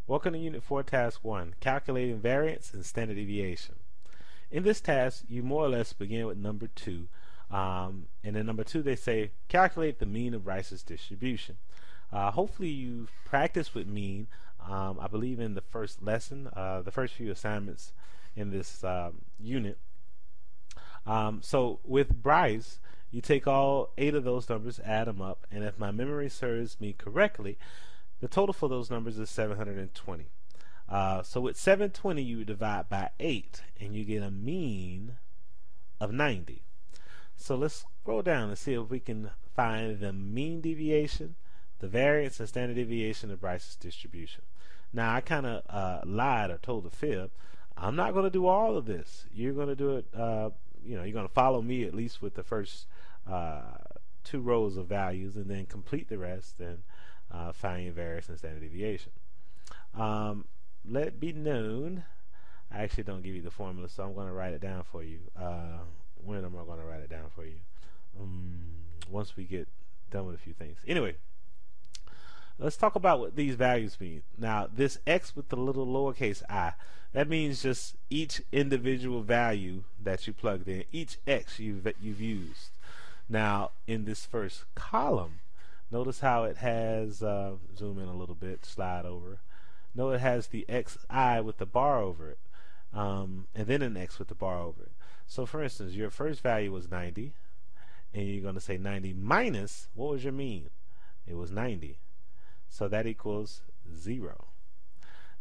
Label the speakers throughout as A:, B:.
A: Welcome to Unit 4, Task 1, Calculating Variance and Standard Deviation. In this task, you more or less begin with number 2. And in number 2, they say, calculate the mean of Rice's distribution. Hopefully you've practiced with mean. I believe in the first lesson, the first few assignments in this unit. So with Bryce, you take all 8 of those numbers, add them up, and if my memory serves me correctly, the total for those numbers is 720. So with 720, you divide by 8, and you get a mean of 90. So let's scroll down and see if we can find the mean deviation, the variance, and standard deviation of Bryce's distribution. Now, I kind of lied or told a fib. I'm not going to do all of this. You're going to do it, you're going to follow me at least with the first 2 rows of values, and then complete the rest and find your variance and standard deviation. Let it be known, I actually don't give you the formula, so I'm going to write it down for you. When am I going to write it down for you? Once we get done with a few things. Anyway, let's talk about what these values mean. Now, this x with the little lowercase I, that means just each individual value that you plugged in, each x you've used. Now, in this first column, notice how it has, zoom in a little bit, slide over. Note it has the xi with the bar over it, and then an x with the bar over it. So for instance, your first value was 90, and you're going to say 90 minus, what was your mean? It was 90. So that equals 0.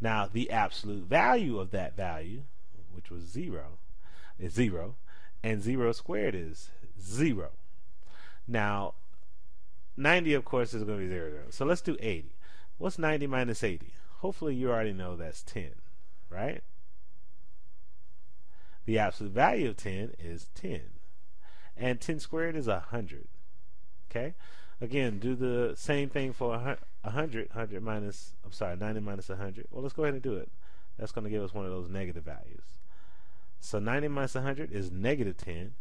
A: Now the absolute value of that value, which was 0, is 0, and 0 squared is 0. Now 90, of course, is going to be 0, 0. So let's do 80. What's 90 minus 80? Hopefully you already know that's 10, right? The absolute value of 10 is 10. And 10 squared is 100. Okay? Again, do the same thing for 100. 90 minus 100. Well, let's go ahead and do it. That's going to give us one of those negative values. So 90 minus 100 is negative 10.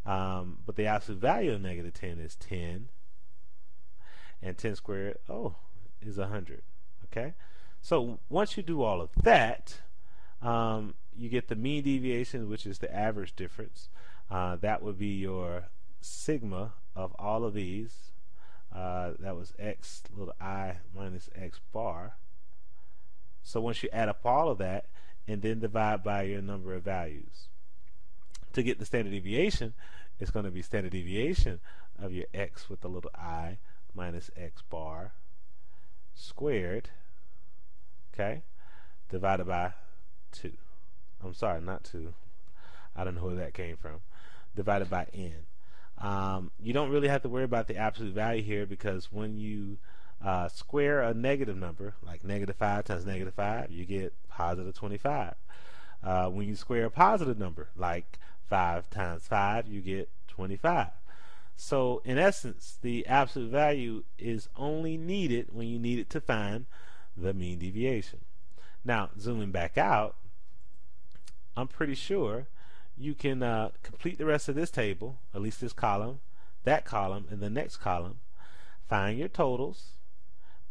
A: But the absolute value of negative 10 is 10. And 10 squared, is 100. Okay? So once you do all of that, you get the mean deviation, which is the average difference. That would be your sigma of all of these. That was x little I minus x bar. So once you add up all of that and then divide by your number of values, to get the standard deviation, it's going to be standard deviation of your x with the little I minus x bar squared, okay, divided by 2. I'm sorry, not 2. I don't know where that came from. Divided by n. You don't really have to worry about the absolute value here, because when you square a negative number, like negative 5 times negative 5, you get positive 25. When you square a positive number, like 5 times 5, you get 25. So in essence, the absolute value is only needed when you need it to find the mean deviation. Now, zooming back out, I'm pretty sure you can complete the rest of this table, at least this column, that column, and the next column. Find your totals.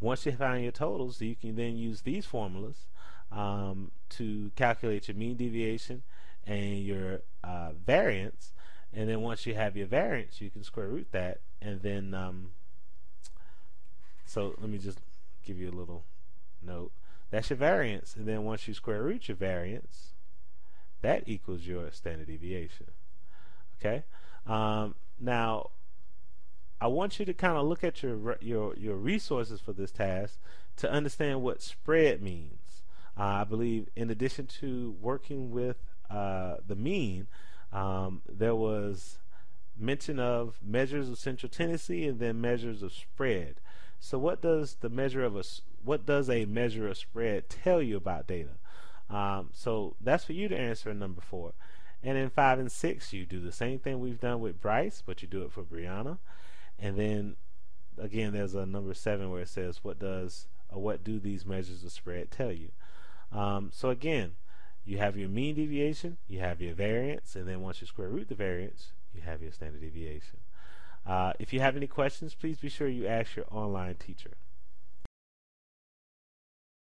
A: Once you find your totals, you can then use these formulas to calculate your mean deviation and your variance. And then once you have your variance, you can square root that, and then so let me just give you a little note. That's your variance, and then once you square root your variance, that equals your standard deviation. Okay. Now I want you to kind of look at your resources for this task to understand what spread means. I believe in addition to working with the mean, there was mention of measures of central tendency and then measures of spread. So what does a measure of spread tell you about data? So that's for you to answer in number 4. And in 5 and 6, you do the same thing we've done with Bryce, but you do it for Brianna. And then again, there's a number 7 where it says what do these measures of spread tell you? So again, you have your mean deviation, you have your variance, and then once you square root the variance, you have your standard deviation. If you have any questions, please be sure you ask your online teacher.